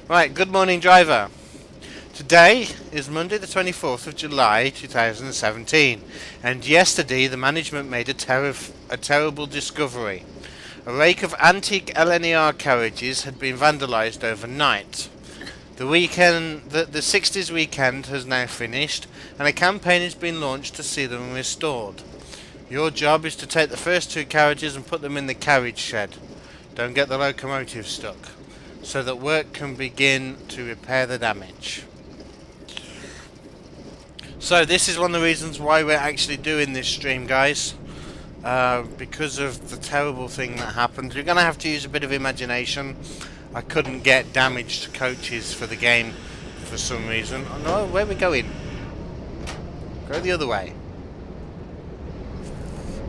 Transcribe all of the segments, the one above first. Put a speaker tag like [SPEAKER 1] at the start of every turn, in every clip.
[SPEAKER 1] Right, good morning, driver. Today is Monday the 24th of July 2017, and yesterday the management made a terrible discovery. A rake of antique LNER carriages had been vandalised overnight. The 60s weekend has now finished, and a campaign has been launched to see them restored. Your job is to take the first two carriages and put them in the carriage shed. Don't get the locomotive stuck, so that work can begin to repair the damage. So this is one of the reasons why we're actually doing this stream, guys. Because of the terrible thing that happened. You're going to have to use a bit of imagination. I couldn't get damaged coaches for the game for some reason. Oh no, where are we going? Go the other way.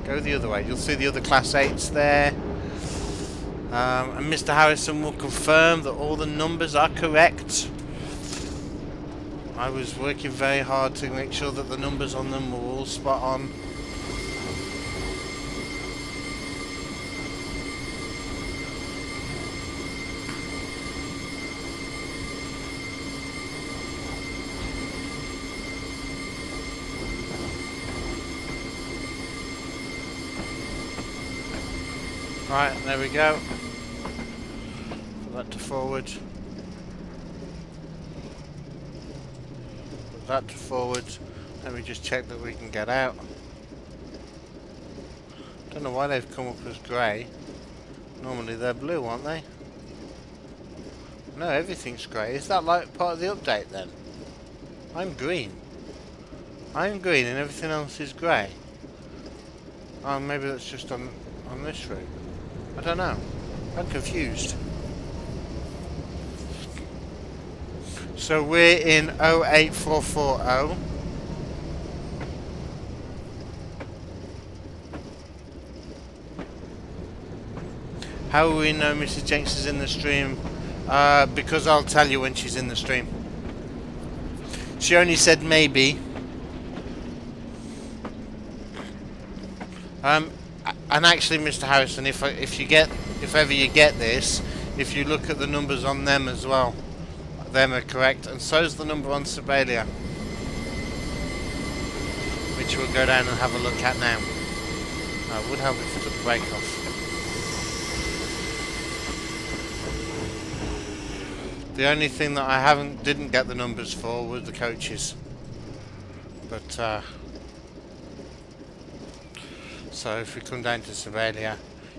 [SPEAKER 1] Go the other way. You'll see the other Class 8s there. And Mr. Harrison will confirm that all the numbers are correct. I was working very hard to make sure that the numbers on them were all spot on. Right, there we go. Put that to forward. Put that to forward. Let me just check that we can get out. Don't know why they've come up as grey. Normally they're blue, aren't they? No, everything's grey. Is that like part of the update then? I'm green. I'm green and everything else is grey. Oh, maybe that's just on this route. I don't know. I'm confused. So we're in 08440. How will we know Mrs. Jenks is in the stream? Because I'll tell you when she's in the stream. She only said maybe. And actually, Mr. Harrison, if ever you get this, if you look at the numbers on them as well, them are correct, and so's the number on Sibelia, which we'll go down and have a look at now. It would help if we took the brake off. The only thing that I didn't get the numbers for was the coaches, but. So if we come down to Sibelia,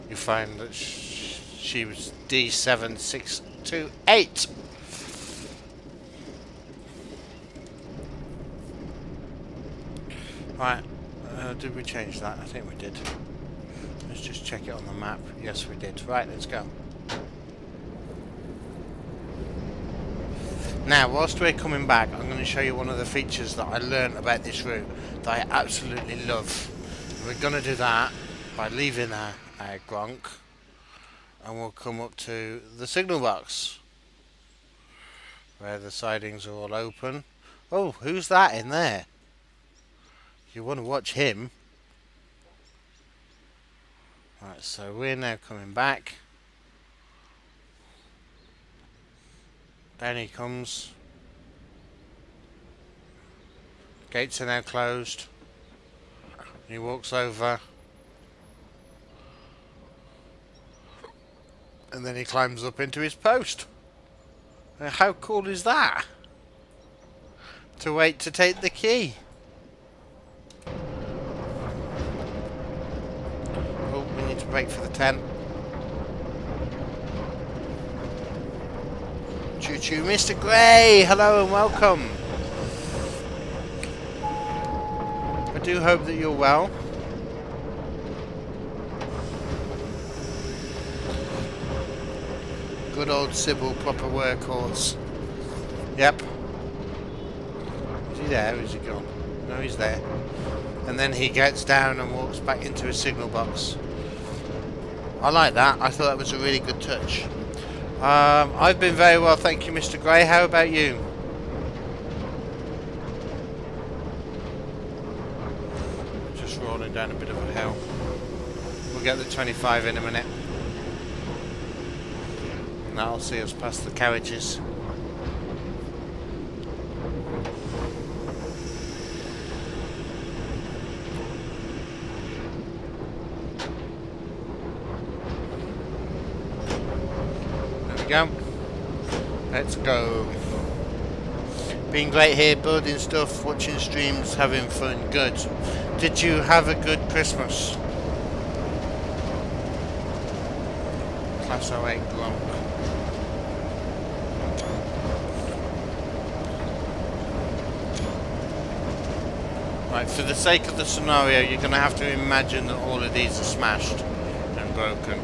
[SPEAKER 1] you find that she was D7628. Right, did we change that? I think we did. Let's just check it on the map. Yes, we did. Right, let's go. Now, whilst we're coming back, I'm going to show you one of the features that I learned about this route that I absolutely love. We're going to do that by leaving our Gronk, and we'll come up to the signal box where the sidings are all open. Oh, who's that in there? You want to watch him. Right, so we're now coming back. Down he comes. Gates are now closed. He walks over, and then he climbs up into his post. How cool is that? To wait to take the key. Oh, we need to brake for the 10. Choo choo, Mr. Gray! Hello and welcome. I do hope that you're well. Good old Sybil, proper workhorse. Yep. Is he there or is he gone? No, he's there. And then he gets down and walks back into his signal box. I like that. I thought that was a really good touch. I've been very well, thank you, Mr. Gray. How about you? Rolling down a bit of a hill. We'll get the 25 in a minute. And that'll see us past the carriages. go. Let's go. Been great here, building stuff, watching streams, having fun. Good. Did you have a good Christmas? Class 08 Gronk. Right, for the sake of the scenario, you're going to have to imagine that all of these are smashed and broken.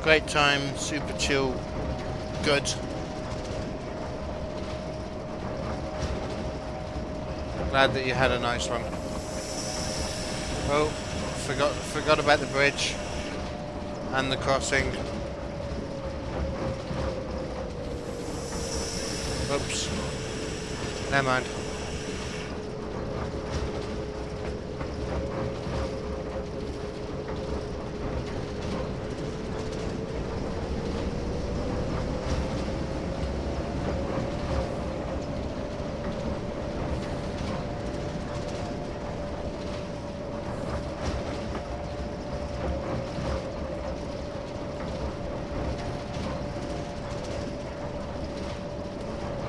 [SPEAKER 1] Great time, super chill, good. Glad that you had a nice one. Oh, forgot about the bridge and the crossing. Oops. Never mind.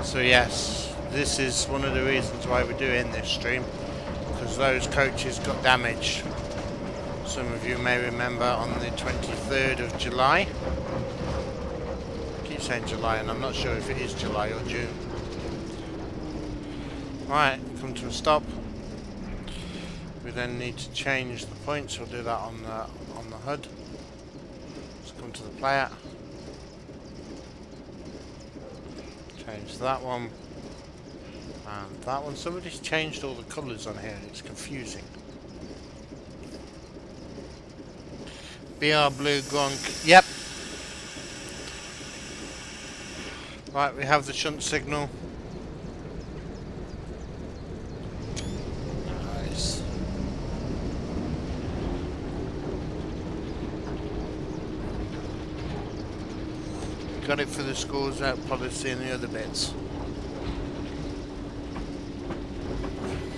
[SPEAKER 1] So yes, this is one of the reasons why we're doing this stream, because those coaches got damaged. Some of you may remember on the 23rd of July. I keep saying July and I'm not sure if it is July or June. Right, come to a stop. We then need to change the points. We'll do that on the HUD. Let's come to the player. Change that one and that one. Somebody's changed all the colours on here. It's confusing. BR Blue Gronk. Yep. Right, we have the shunt signal. Nice. Got it for the schools out policy and the other bits.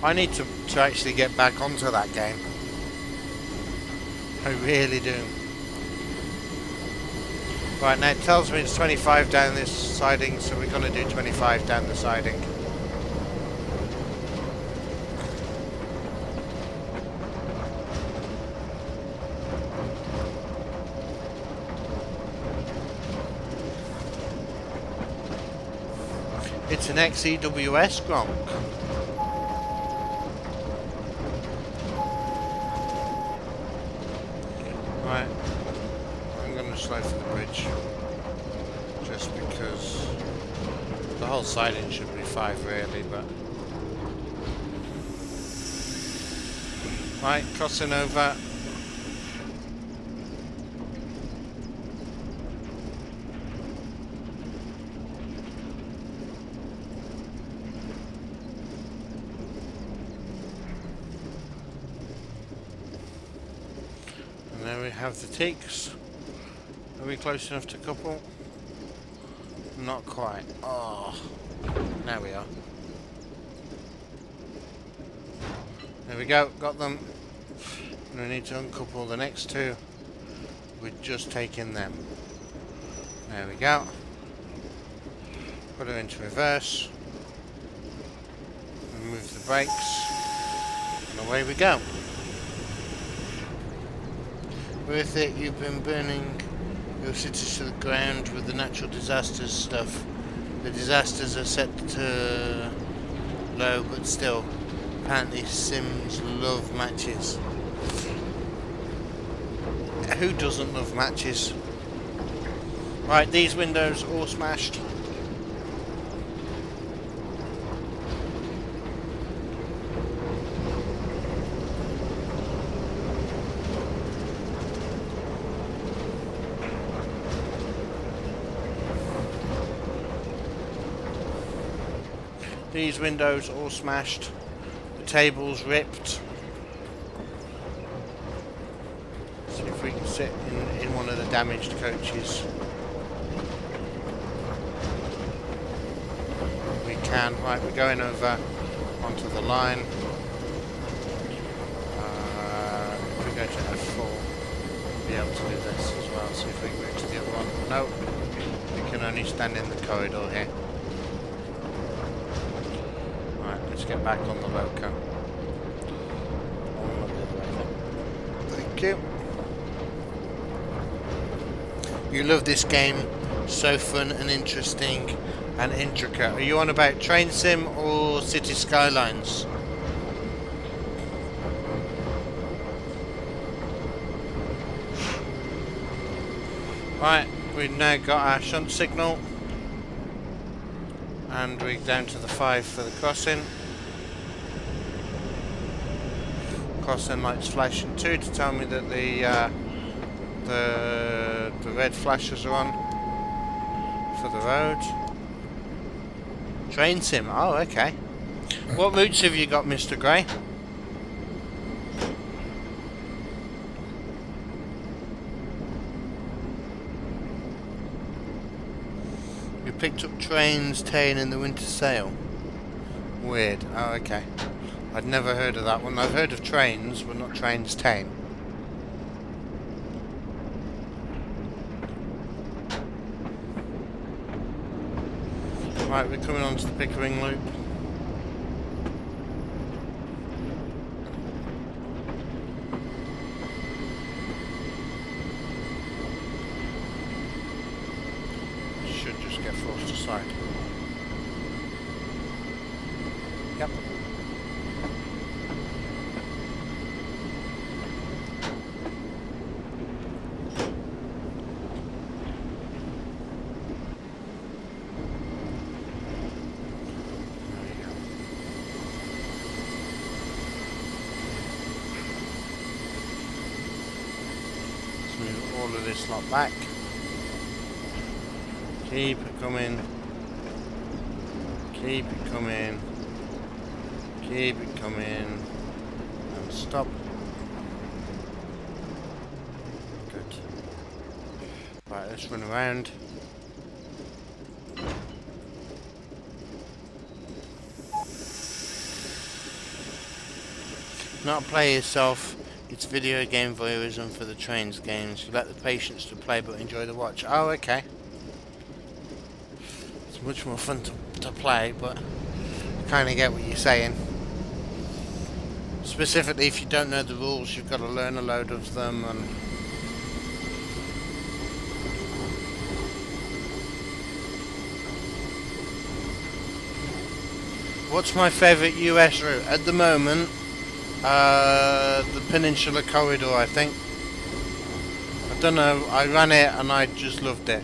[SPEAKER 1] I need to actually get back onto that game. I really do. Right, now it tells me it's 25 down this siding, so we're going to do 25 down the siding. It's an XEWS Gronk. Right, I'm going to slow for the bridge, just because the whole siding should be 5 really, but... Right, crossing over. Have the teaks. Are we close enough to couple? Not quite. Oh, now we are. There we go, got them. We need to uncouple the next two. We're just taking them. There we go. Put her into reverse. Remove the brakes. And away we go. With it, you've been burning your cities to the ground with the natural disasters stuff. The disasters are set to low, but still, apparently Sims love matches. Who doesn't love matches? Right, these windows all smashed. These windows all smashed. The tables ripped. See if we can sit in one of the damaged coaches. We can. Right, we're going over onto the line. to F4 to be able to do this as well. See if we can move to the other one. No, we can only stand in the corridor here. Right, let's get back on the loco. Thank you. You love this game. So fun and interesting and intricate. Are you on about Train Sim or City Skylines? Right, we've now got our shunt signal and we're down to the 5 for the crossing. Crossing lights flashing too to tell me that the red flashes are on for the road. Train Sim, oh okay. What routes have you got, Mr. Gray? You picked up Trains Tane in the Winter Sale. Weird, oh okay. I'd never heard of that one. I've heard of trains, but not Trains Tane. Right, we're coming on to the Pickering loop. Should just get forced aside. Yep. All of this lot back. Keep it coming. Keep it coming. Keep it coming. And stop. Good. Right, let's run around. Not play yourself. It's video game voyeurism for the trains games. You lack the patience to play but enjoy the watch. Oh, okay. It's much more fun to play, but I kind of get what you're saying. Specifically, if you don't know the rules, you've got to learn a load of them. And what's my favourite US route at the moment? The Peninsula Corridor, I think. I don't know, I ran it and I just loved it.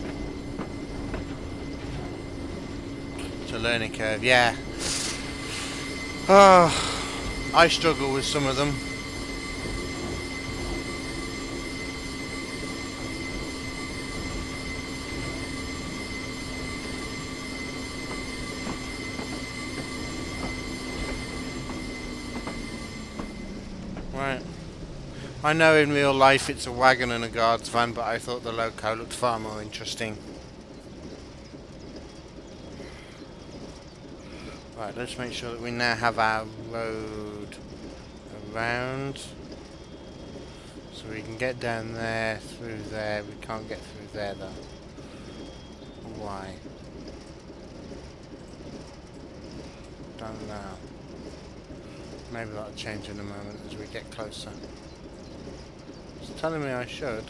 [SPEAKER 1] It's a learning curve, yeah. Oh, I struggle with some of them. Right. I know in real life it's a wagon and a guard's van, but I thought the loco looked far more interesting. Right, let's make sure that we now have our road around. So we can get down there, through there. We can't get through there though. Why? Don't know. Maybe that'll change in a moment as we get closer. It's telling me I should.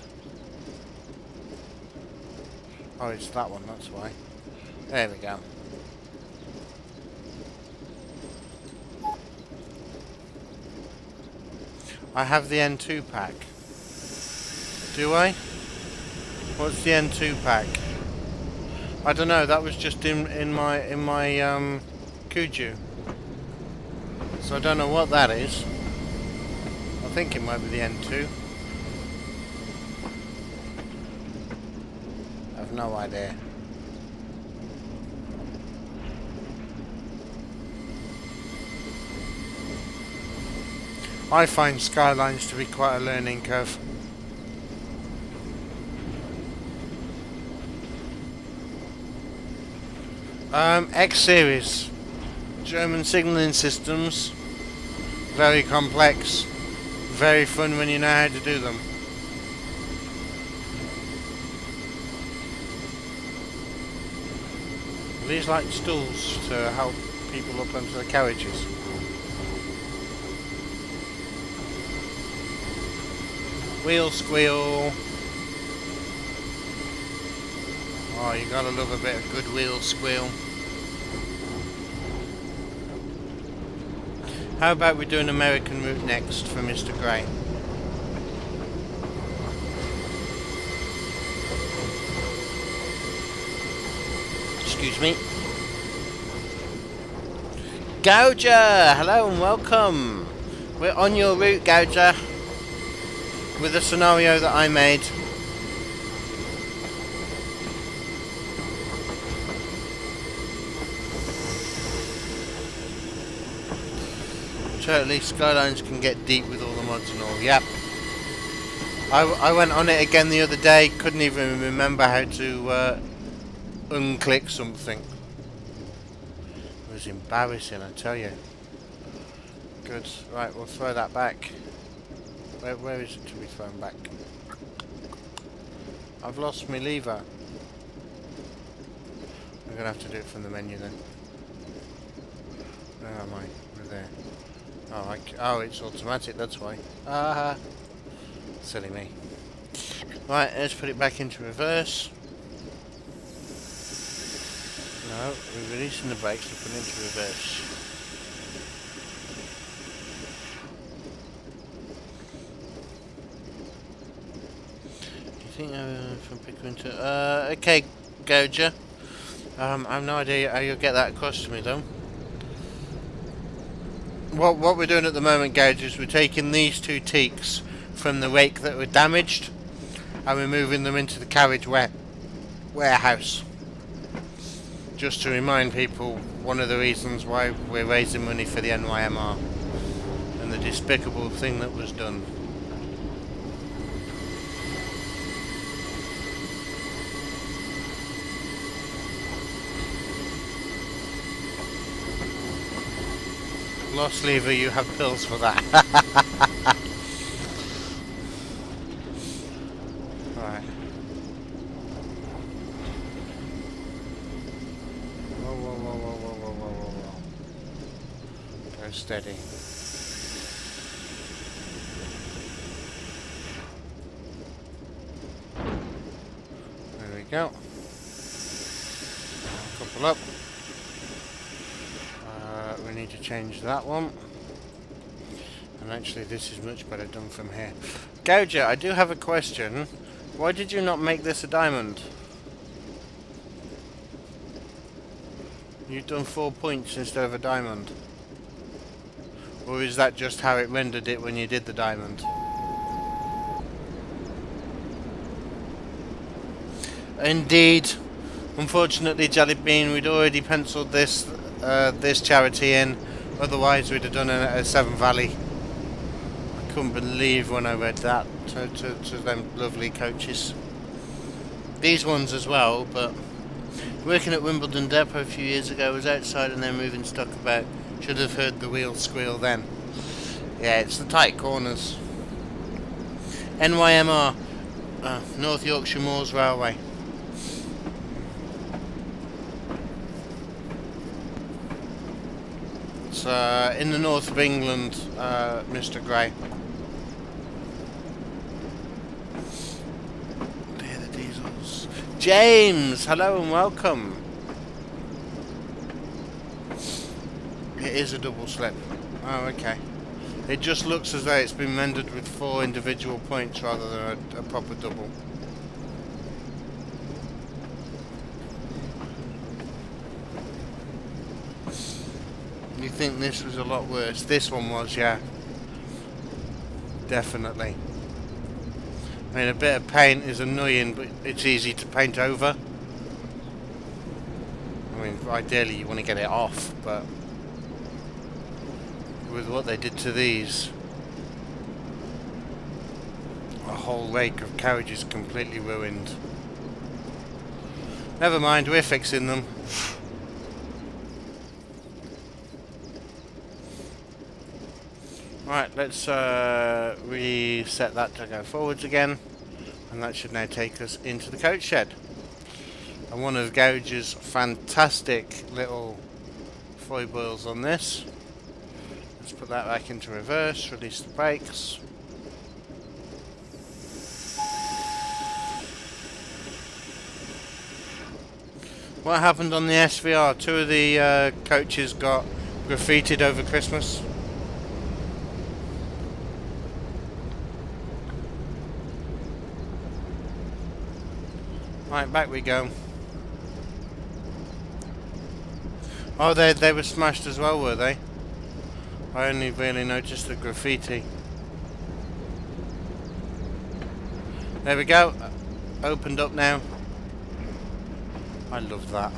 [SPEAKER 1] Oh, it's that one, that's why. There we go. I have the N2 pack. Do I? What's the N2 pack? I don't know, that was just in my Kuju. So I don't know what that is. I think it might be the N2. I have no idea. I find Skylines to be quite a learning curve. X series. German signalling systems. Very complex. Very fun when you know how to do them. These like stools to help people up onto the carriages. Wheel squeal. Oh, you gotta love a bit of good wheel squeal. How about we do an American route next for Mr. Gray? Excuse me. Gouger! Hello and welcome! We're on your route, Gouger, with a scenario that I made. Totally, Skylines can get deep with all the mods and all. Yep. I went on it again the other day, couldn't even remember how to unclick something. It was embarrassing, I tell you. Good. Right, we'll throw that back. Where is it to be thrown back? I've lost my lever. I'm going to have to do it from the menu then. Where am I? We're there. Oh, it's automatic, that's why. Silly me. Right, let's put it back into reverse. No, we're releasing the brakes to put it into reverse. Do you think from Pickering to... okay, Gouger. I have no idea how you'll get that across to me though. What we're doing at the moment, Gouge, is we're taking these two teaks from the rake that were damaged and we're moving them into the carriage warehouse. Just to remind people, one of the reasons why we're raising money for the NYMR and the despicable thing that was done. Lost lever, you have pills for that. Right. Whoa. Go steady. There we go. Couple up. We need to change that one. And actually this is much better done from here. Gouger, I do have a question. Why did you not make this a diamond? You've done 4 points instead of a diamond. Or is that just how it rendered it when you did the diamond? Indeed. Unfortunately, Jellybean, we'd already penciled this charity in, otherwise we'd have done it at Seven Valley. I couldn't believe when I read that to them lovely coaches. These ones as well, but working at Wimbledon Depot a few years ago, I was outside and they're moving stock about. Should have heard the wheel squeal then. Yeah, it's the tight corners. NYMR, North Yorkshire Moors Railway. It's in the north of England, Mr. Gray. There the diesels. James, hello and welcome. It is a double slip. Oh, okay. It just looks as though it's been rendered with 4 individual points rather than a proper double. You think this was a lot worse? This one was, yeah. Definitely. I mean, a bit of paint is annoying, but it's easy to paint over. I mean, ideally you want to get it off, but with what they did to these, a whole rake of carriages completely ruined. Never mind, we're fixing them. Right, let's reset that to go forwards again, and that should now take us into the coach shed. And one of Gouge's fantastic little foibles on this. Let's put that back into reverse, release the brakes. What happened on the SVR? Two of the coaches got graffitied over Christmas. Right, back we go. Oh, they were smashed as well, were they? I only really noticed the graffiti. There we go. Opened up now. I love that.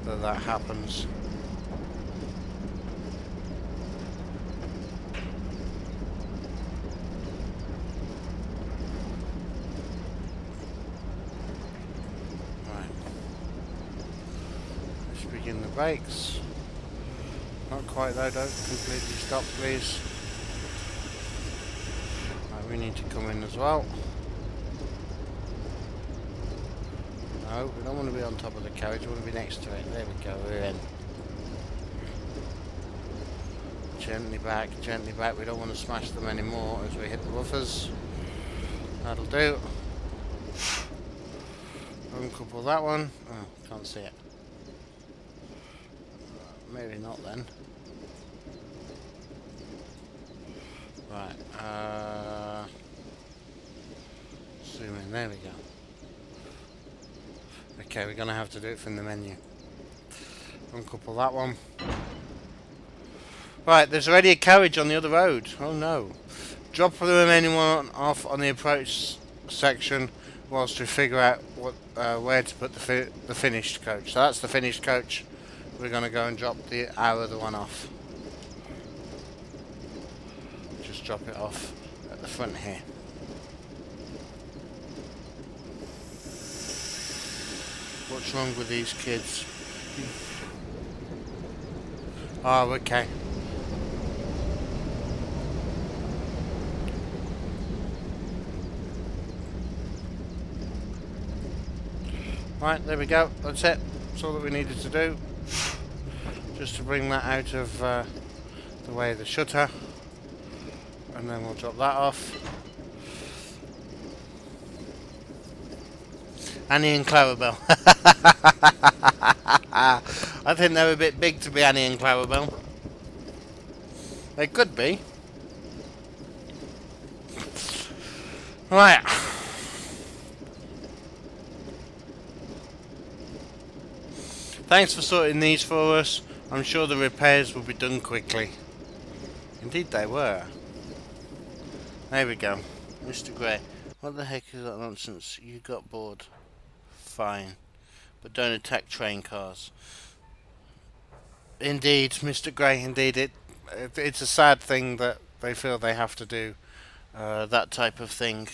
[SPEAKER 1] That happens. Begin the brakes. Not quite though, don't completely stop please. Right, we need to come in as well. No, we don't want to be on top of the carriage, we want to be next to it. There we go, we're in. Gently back, we don't want to smash them anymore as we hit the buffers. That'll do. Uncouple that one. Oh, can't see it. Maybe not then. Right, zoom in, there we go. Okay, we're gonna have to do it from the menu. Uncouple that one. Right, there's already a carriage on the other road. Oh no. Drop the remaining one off on the approach section whilst we figure out what where to put the finished coach. So that's the finished coach. We're going to go and drop our other one off. Just drop it off at the front here. What's wrong with these kids? Oh, okay. Right, there we go. That's it. That's all that we needed to do. Just to bring that out of the way of the shutter, and then we'll drop that off. Annie and Clarabelle. I think they're a bit big to be Annie and Clarabelle. They could be. Right. Thanks for sorting these for us. I'm sure the repairs will be done quickly. Indeed they were. There we go. Mr. Grey. What the heck is that nonsense? You got bored. Fine. But don't attack train cars. Indeed, Mr. Grey, indeed. It's a sad thing that they feel they have to do that type of thing.